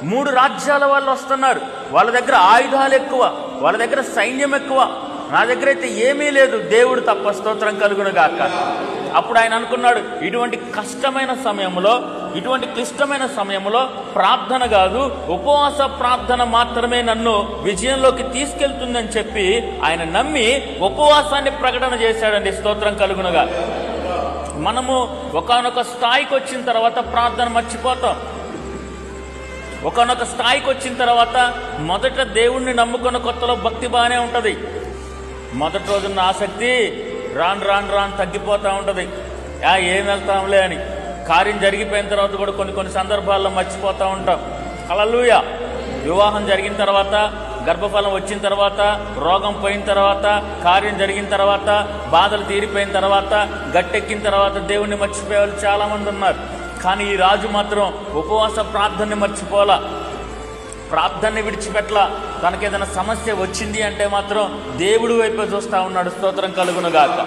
3 రాజ్యాల వాళ్ళు వస్తున్నారు. వాళ్ళ దగ్గర ఆయుధాలు ఎక్కువ, వాళ్ళ దగ్గర సైన్యం ఎక్కువ. నా దగ్గర అయితే ఏమీ లేదు, దేవుడు తప్ప, స్తోత్రం కలుగును గాక. అప్పుడు ఆయన అనుకున్నాడు, ఇటువంటి కష్టమైన సమయంలో, ఇటువంటి క్లిష్టమైన సమయంలో ప్రార్థన కాదు, ఉపవాస ప్రార్థన మాత్రమే నన్ను విజయంలోకి తీసుకెళ్తుందని చెప్పి ఆయన నమ్మి ఉపవాసాన్ని ప్రకటన చేశాడండి. స్తోత్రం కలుగునుగా. మనము ఒకానొక స్థాయికి వచ్చిన తర్వాత ప్రార్థన మర్చిపోతాం. ఒకానొక స్థాయికి వచ్చిన తర్వాత మొదట దేవుణ్ణి నమ్ముకున్న కొత్తలో భక్తి బాగానే ఉంటుంది. మొదటి రోజున్న ఆసక్తి రాను రాను రాను తగ్గిపోతూ ఉంటుంది. ఏం వెళ్తాంలే అని. కార్యం జరిగిపోయిన తర్వాత కూడా కొన్ని సందర్భాల్లో మర్చిపోతూ ఉంటాం. హల్లెలూయా. వివాహం జరిగిన తర్వాత, గర్భఫలం వచ్చిన తర్వాత, రోగం పోయిన తర్వాత, కార్యం జరిగిన తర్వాత, బాధలు తీరిపోయిన తర్వాత, గట్టెక్కిన తర్వాత దేవుణ్ణి మర్చిపోయే వాళ్ళు చాలా మంది ఉన్నారు. కానీ ఈ రాజు మాత్రం ఉపవాస ప్రార్థనని మర్చిపోలా, ప్రార్థనని విడిచిపెట్టలా. తనకేదైనా సమస్య వచ్చింది అంటే మాత్రం దేవుడి వైపే చూస్తూ ఉన్నాడు. స్తోత్రం కలుగును గాక.